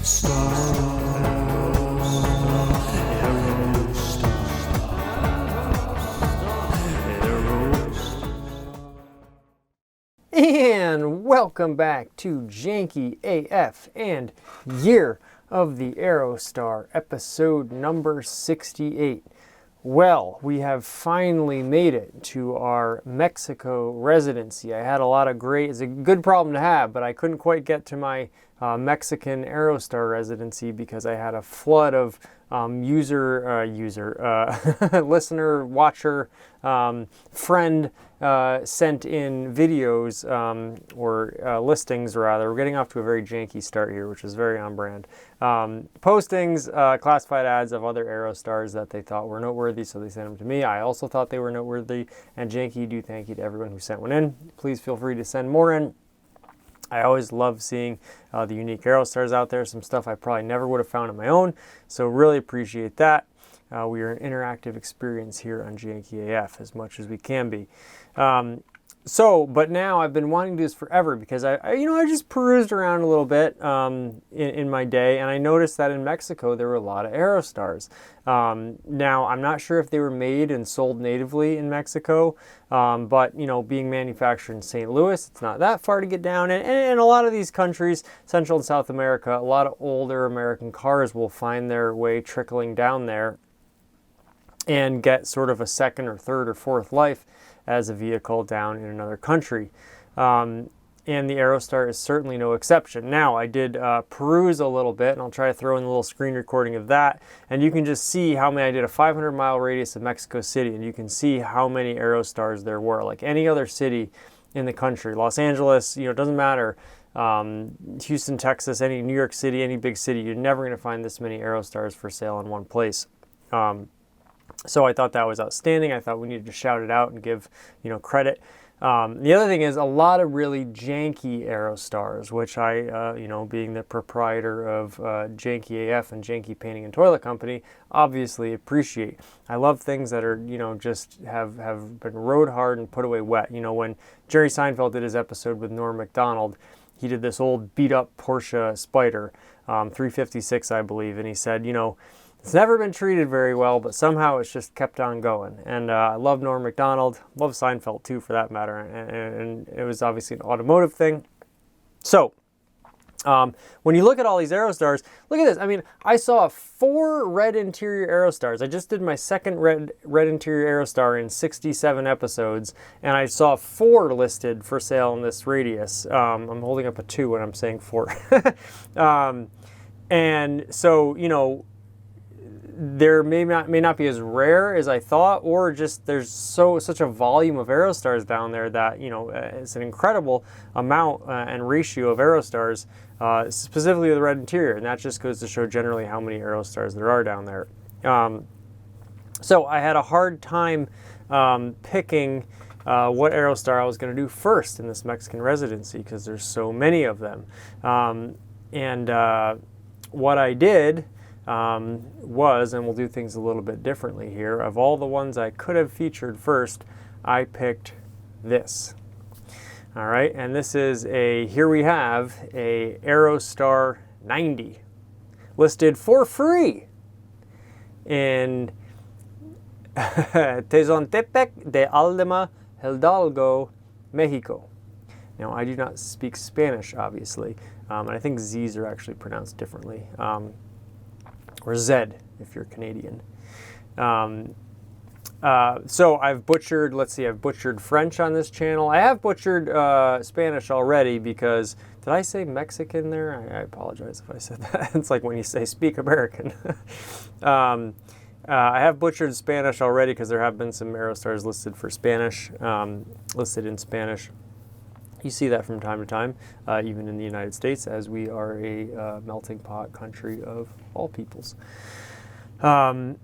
And welcome back to Janky AF and Year of the Aerostar, episode number 68. Well, we have finally made it to our Mexico residency. I had a lot of it's a good problem to have, but I couldn't quite get to my Mexican Aerostar residency because I had a flood of listener, watcher, friend sent in videos or listings rather. We're getting off to a very janky start here, which is very on brand. Postings, classified ads of other Aerostars that they thought were noteworthy, so they sent them to me. I also thought they were noteworthy, and janky do thank you to everyone who sent one in. Please feel free to send more in. I always love seeing the unique Aerostars out there, some stuff I probably never would have found on my own, so really appreciate that. We are an interactive experience here on Janky AF as much as we can be. But now I've been wanting to do this forever because I just perused around a little bit in my day, and I noticed that in Mexico there were a lot of Aerostars. Now I'm not sure if they were made and sold natively in Mexico, but being manufactured in St. Louis, it's not that far to get down. And in a lot of these countries, Central and South America, a lot of older American cars will find their way trickling down there and get sort of a second or third or fourth life as a vehicle down in another country. And the Aerostar is certainly no exception. Now, I did peruse a little bit, and I'll try to throw in a little screen recording of that, and you can just see how many. I did a 500-mile radius of Mexico City, and you can see how many Aerostars there were. Like any other city in the country, Los Angeles, it doesn't matter, Houston, Texas, any New York City, any big city, you're never going to find this many Aerostars for sale in one place. So I thought that was outstanding. I thought we needed to shout it out and give, credit. The other thing is a lot of really janky Aerostars, which I, being the proprietor of Janky AF and Janky Painting and Toilet Company, obviously appreciate. I love things that are, just have been rode hard and put away wet. When Jerry Seinfeld did his episode with Norm Macdonald, he did this old beat up Porsche Spider, 356, I believe, and he said, it's never been treated very well, but somehow it's just kept on going. And I love Norm Macdonald, love Seinfeld too, for that matter. And it was obviously an automotive thing. So when you look at all these Aerostars, look at this. I mean, I saw 4 red interior Aerostars. I just did my second red interior Aerostar in 67 episodes, and I saw 4 listed for sale in this radius. I'm holding up a 2 when I'm saying 4. And so, there may not be as rare as I thought, or just there's such a volume of Aerostars down there that it's an incredible amount and ratio of Aerostars, specifically with the red interior, and that just goes to show generally how many Aerostars there are down there. So I had a hard time picking what Aerostar I was going to do first in this Mexican residency because there's so many of them, and what I did was, and we'll do things a little bit differently here, of all the ones I could have featured first, I picked this. All right, and this is here we have a Aerostar 90 listed for free in Tezontepec de Aldama, Hidalgo, Mexico. Now, I do not speak Spanish, obviously, and I think Z's are actually pronounced differently. Or Z if you're Canadian. So I've butchered, I've butchered French on this channel. I have butchered Spanish already because, did I say Mexican there? I apologize if I said that. It's like when you say speak American. I have butchered Spanish already because there have been some Aerostars listed for Spanish, listed in Spanish. You see that from time to time, even in the United States, as we are a melting pot country of all peoples. But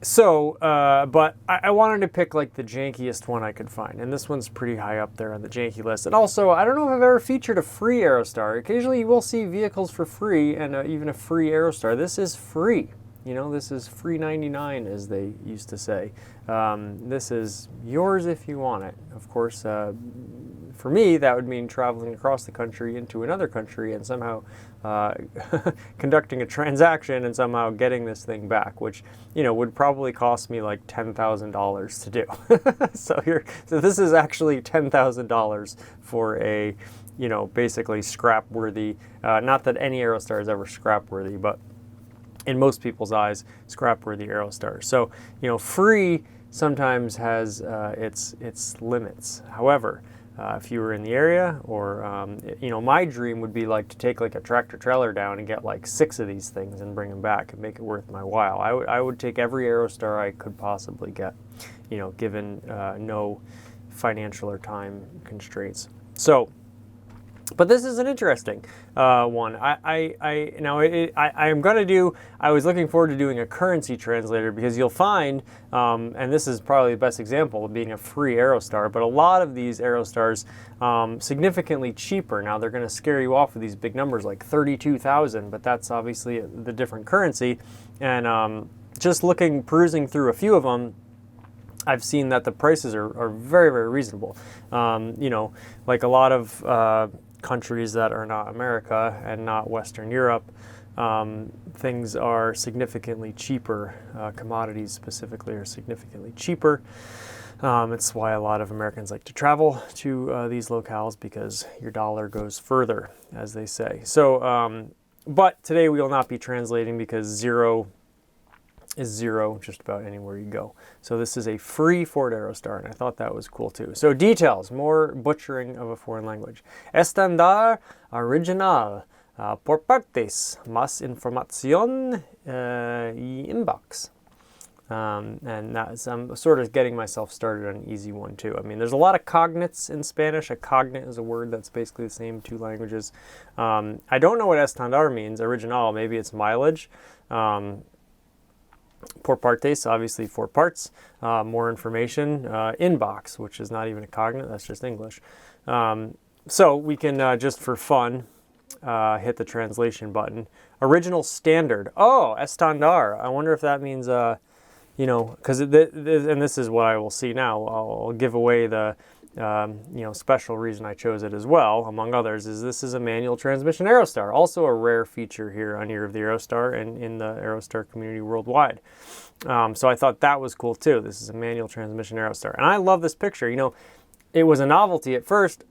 I wanted to pick like the jankiest one I could find, and this one's pretty high up there on the janky list. And also, I don't know if I've ever featured a free Aerostar. Occasionally you will see vehicles for free, and even a free Aerostar. This is free. This is free 99, as they used to say. This is yours if you want it. Of course, for me, that would mean traveling across the country into another country and somehow conducting a transaction and somehow getting this thing back, which, you know, would probably cost me like $10,000 to do. So this is actually $10,000 for a, you know, basically scrap-worthy, not that any Aerostar is ever scrap-worthy, but in most people's eyes, scrap-worthy Aerostar. So, you know, free sometimes has its limits. However, if you were in the area, or you know, my dream would be like to take like a tractor trailer down and get like 6 of these things and bring them back and make it worth my while. I would take every Aerostar I could possibly get, you know, given no financial or time constraints. So, but this is an interesting one. I was looking forward to doing a currency translator, because you'll find, and this is probably the best example of being a free Aerostar, but a lot of these Aerostars significantly cheaper. Now they're going to scare you off with these big numbers like 32,000, but that's obviously the different currency. And just perusing through a few of them, I've seen that the prices are very, very reasonable. You know, like a lot of countries that are not America and not Western Europe, things are significantly cheaper. Commodities specifically are significantly cheaper. It's why a lot of Americans like to travel to these locales, because your dollar goes further, as they say. So, but today we will not be translating, because zero is zero just about anywhere you go. So this is a free Ford Aerostar, and I thought that was cool too. So details, more butchering of a foreign language. Estándar original, por partes, más información y inbox. And that's, I'm sort of getting myself started on an easy one too. I mean, there's a lot of cognates in Spanish. A cognate is a word that's basically the same 2 languages. I don't know what estándar means, original, maybe it's mileage. Por partes, obviously 4 parts. More information. Inbox, which is not even a cognate, that's just English. So we can, just for fun, hit the translation button. Original standard. Oh, estándar. I wonder if that means, you know, because, and this is what I will see now. I'll give away the, you know, special reason I chose it as well, among others, is this is a manual transmission Aerostar. Also a rare feature here on Year of the Aerostar and in the Aerostar community worldwide. So I thought that was cool too. This is a manual transmission Aerostar. And I love this picture. You know, it was a novelty at first,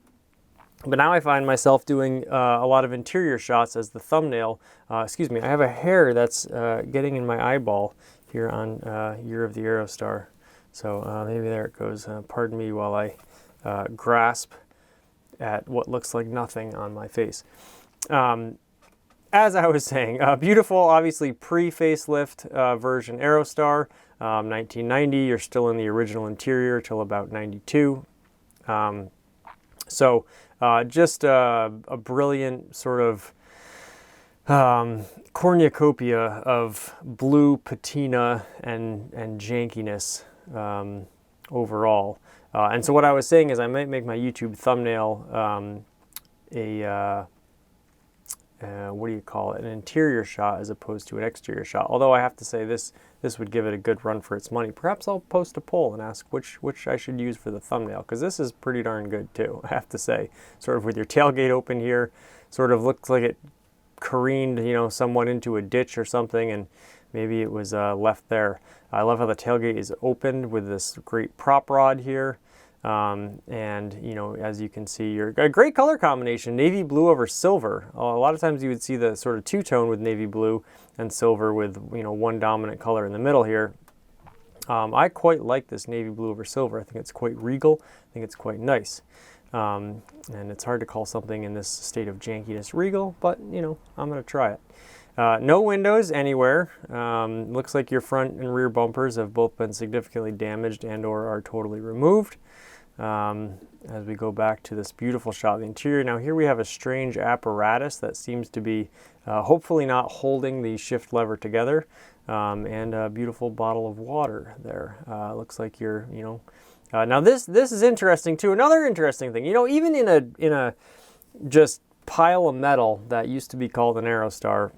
but now I find myself doing a lot of interior shots as the thumbnail. Excuse me, I have a hair that's getting in my eyeball here on Year of the Aerostar. So maybe there it goes. Pardon me while I grasp at what looks like nothing on my face. As I was saying, beautiful, obviously pre-facelift version Aerostar, 1990. You're still in the original interior till about 92. So just a brilliant sort of cornucopia of blue patina and jankiness overall. And so what I was saying is I might make my YouTube thumbnail what do you call it, an interior shot as opposed to an exterior shot. Although I have to say this would give it a good run for its money. Perhaps I'll post a poll and ask which I should use for the thumbnail, because this is pretty darn good too, I have to say. Sort of with your tailgate open here, sort of looks like it careened, you know, somewhat into a ditch or something, and maybe it was left there. I love how the tailgate is opened with this great prop rod here. And, you know, as you can see, a great color combination, navy blue over silver. A lot of times you would see the sort of two-tone with navy blue and silver with, you know, one dominant color in the middle here. I quite like this navy blue over silver. I think it's quite regal. I think it's quite nice. And it's hard to call something in this state of jankiness regal, but, you know, I'm going to try it. No windows anywhere. Looks like your front and rear bumpers have both been significantly damaged and or are totally removed. As we go back to this beautiful shot of the interior. Now here we have a strange apparatus that seems to be hopefully not holding the shift lever together, and a beautiful bottle of water there. Looks like you're, you know, now this is interesting too. Another interesting thing, you know, even in a just pile of metal that used to be called an Aerostar,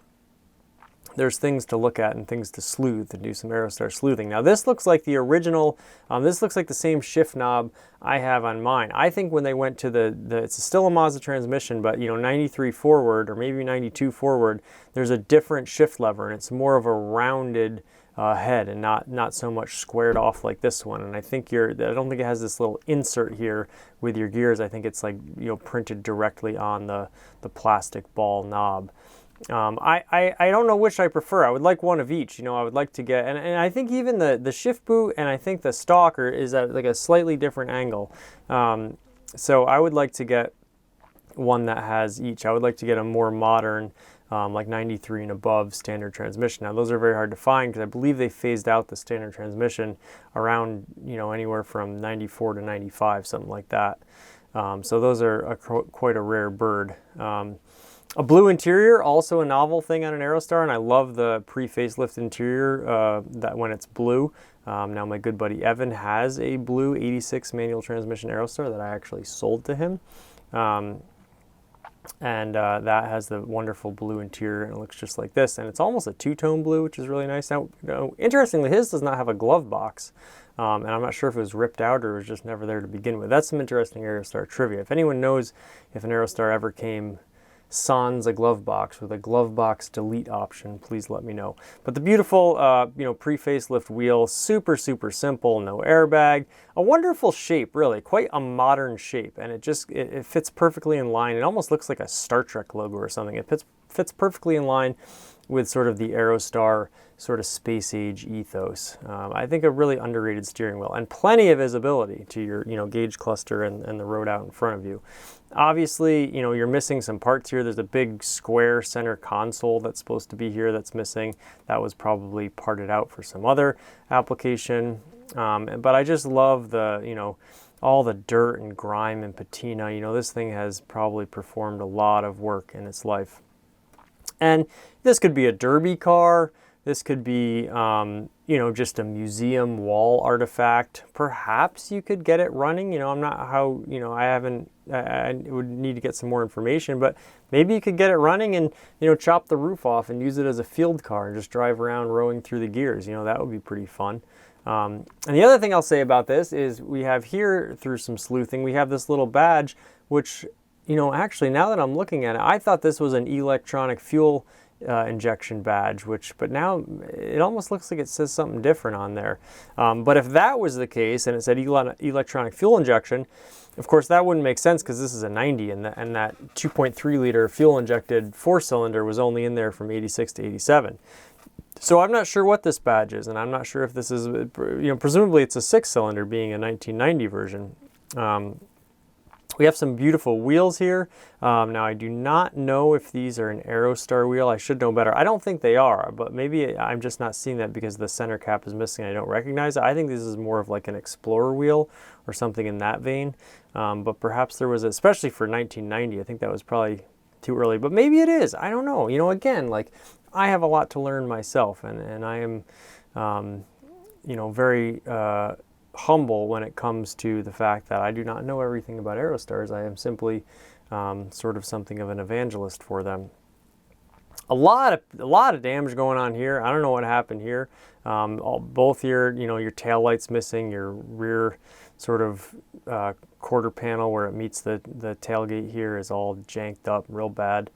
there's things to look at and things to sleuth and do some Aerostar sleuthing. Now this looks like the original, this looks like the same shift knob I have on mine. I think when they went to it's still a Mazda transmission, but 93 forward or maybe 92 forward, there's a different shift lever and it's more of a rounded head and not so much squared off like this one. And I think I don't think it has this little insert here with your gears. I think it's like printed directly on the plastic ball knob. I don't know which I prefer. I would like one of each. I would like to get, and I think even the shift boot and I think the stalker is at like a slightly different angle. So I would like to get one that has each. I would like to get a more modern, like 93 and above standard transmission. Now those are very hard to find because I believe they phased out the standard transmission around, anywhere from 94 to 95, something like that. So those are quite a rare bird. A blue interior, also a novel thing on an Aerostar, and I love the pre-facelift interior that when it's blue. Now my good buddy Evan has a blue 86 manual transmission Aerostar that I actually sold to him. And that has the wonderful blue interior, and it looks just like this. And it's almost a two-tone blue, which is really nice. Now, interestingly, his does not have a glove box. And I'm not sure if it was ripped out or it was just never there to begin with. That's some interesting Aerostar trivia. If anyone knows if an Aerostar ever came sans a glove box with a glove box delete option, please let me know. But the beautiful, pre-facelift wheel, super simple, no airbag, a wonderful shape, really, quite a modern shape, and it fits perfectly in line. It almost looks like a Star Trek logo or something. It fits perfectly in line with sort of the Aerostar sort of space age ethos. I think a really underrated steering wheel and plenty of visibility to your gauge cluster and the road out in front of you. Obviously, you're missing some parts here. There's a big square center console that's supposed to be here that's missing. That was probably parted out for some other application. But I just love all the dirt and grime and patina. This thing has probably performed a lot of work in its life. And this could be a derby car. This could be, just a museum wall artifact. Perhaps you could get it running. I'm not how, I would need to get some more information, but maybe you could get it running and, chop the roof off and use it as a field car and just drive around rowing through the gears. That would be pretty fun. And the other thing I'll say about this is we have here, through some sleuthing, we have this little badge, which, actually, now that I'm looking at it, I thought this was an electronic fuel injection badge, but now it almost looks like it says something different on there. But if that was the case and it said electronic fuel injection, of course that wouldn't make sense because this is a 90 and that 2.3 liter fuel injected 4-cylinder was only in there from 86 to 87. So I'm not sure what this badge is, and I'm not sure if this is, presumably it's a 6-cylinder being a 1990 version. We have some beautiful wheels here. Now I do not know if these are an Aerostar wheel. I should know better. I don't think they are, but maybe I'm just not seeing that because the center cap is missing. I don't recognize it. I think this is more of like an Explorer wheel or something in that vein. But perhaps there was, especially for 1990, I think that was probably too early, but maybe it is. I don't know. Again, like I have a lot to learn myself, and I am, very humble when it comes to the fact that I do not know everything about Aerostars. I am simply sort of something of an evangelist for them. A lot of damage going on here. I don't know what happened here. Both your tail lights missing, your rear sort of quarter panel where it meets the tailgate here is all janked up real bad.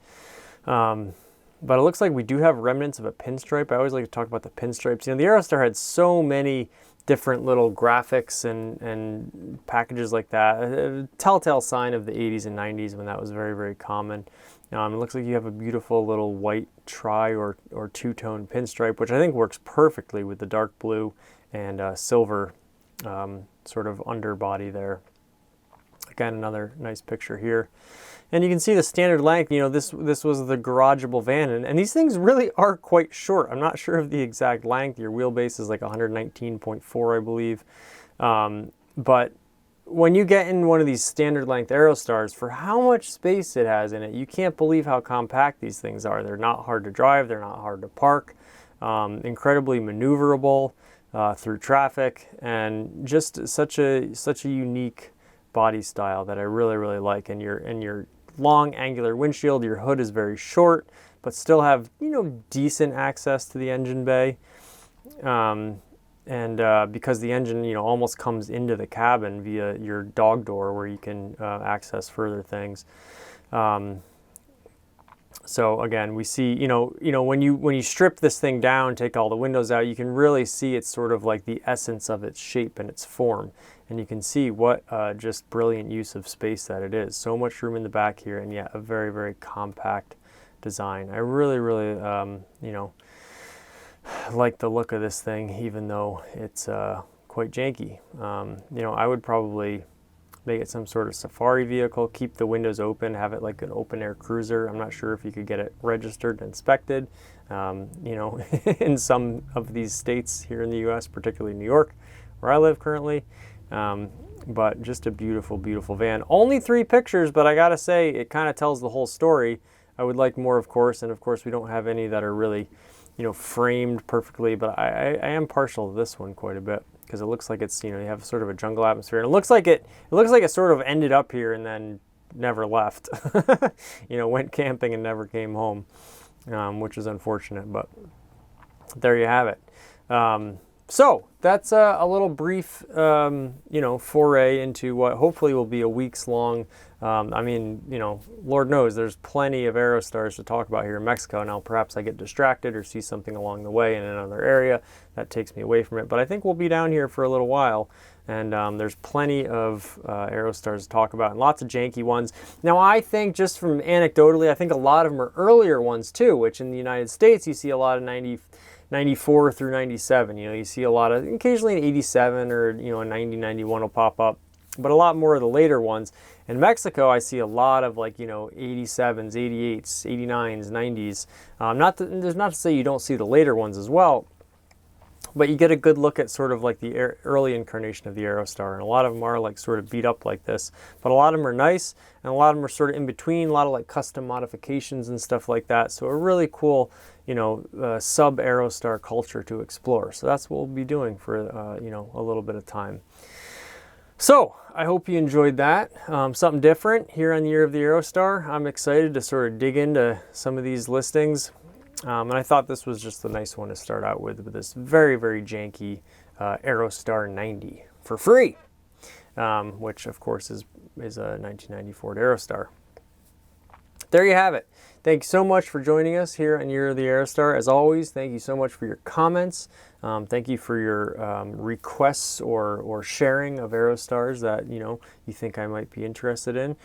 But it looks like we do have remnants of a pinstripe. I always like to talk about the pinstripes. The Aerostar had so many different little graphics and packages like that. A telltale sign of the 80s and 90s when that was very, very common. It looks like you have a beautiful little white tri or two-tone pinstripe, which I think works perfectly with the dark blue and silver sort of underbody there. Again, another nice picture here. And you can see the standard length, this was the garageable van, and these things really are quite short. I'm not sure of the exact length. Your wheelbase is like 119.4, I believe. But when you get in one of these standard length Aerostars, for how much space it has in it, you can't believe how compact these things are. They're not hard to drive, they're not hard to park, incredibly maneuverable through traffic, and just such a unique body style that I really, really like. And your long angular windshield. Your hood is very short, but still have, you know, decent access to the engine bay. Because the engine, you know, almost comes into the cabin via your dog door where you can access further things. So again, we see, you know, when you strip this thing down, take all the windows out, you can really see it's sort of like the essence of its shape and its form. And you can see what just brilliant use of space that it is. So much room in the back here, and yet a very, very compact design. I really, really, you know, like the look of this thing, even though it's quite janky. You know, I would probably make it some sort of safari vehicle, keep the windows open, have it like an open air cruiser. I'm not sure if you could get it registered and inspected. You know, in some of these states here in the US, particularly New York, where I live currently. But just a beautiful, beautiful van. Only 3 pictures, but I gotta say, it kind of tells the whole story. I would like more, of course, and of course we don't have any that are really, you know, framed perfectly, but I am partial to this one quite a bit, because it looks like it's, you know, you have sort of a jungle atmosphere, and it looks like it sort of ended up here and then never left. You know, went camping and never came home, which is unfortunate, but there you have it. So that's a little brief, you know, foray into what hopefully will be a week's long. I mean, you know, Lord knows there's plenty of Aerostars to talk about here in Mexico. Now, perhaps I get distracted or see something along the way in another area that takes me away from it. But I think we'll be down here for a little while, and there's plenty of Aerostars to talk about, and lots of janky ones. Now, I think just from anecdotally, I think a lot of them are earlier ones too, which in the United States you see a lot of 94 through 97. You know, you see a lot of, occasionally an 87 or, you know, a 90, 91 will pop up, but a lot more of the later ones. In Mexico, I see a lot of, like, you know, 87s, 88s, 89s, 90s. There's not to say you don't see the later ones as well, but you get a good look at sort of like the early incarnation of the Aerostar, and a lot of them are like sort of beat up like this, but a lot of them are nice, and a lot of them are sort of in between, a lot of like custom modifications and stuff like that. So a really cool, you know, sub Aerostar culture to explore. So that's what we'll be doing for, you know, a little bit of time. So I hope you enjoyed that. Something different here on the Year of the Aerostar. I'm excited to sort of dig into some of these listings. And I thought this was just a nice one to start out with this very, very janky Aerostar 90 for free, which of course is a 1990 Ford Aerostar. There you have it. Thank you so much for joining us here on Year of the Aerostar. As always, thank you so much for your comments. Thank you for your requests or sharing of Aerostars that, you know, you think I might be interested in.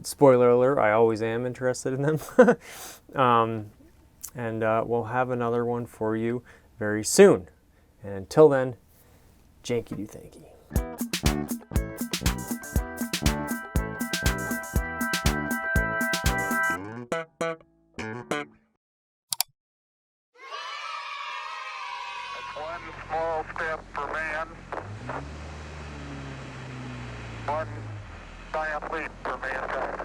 Spoiler alert, I always am interested in them. And we'll have another one for you very soon. And until then, Janky do Thanky. One small step for man, one giant leap for mankind.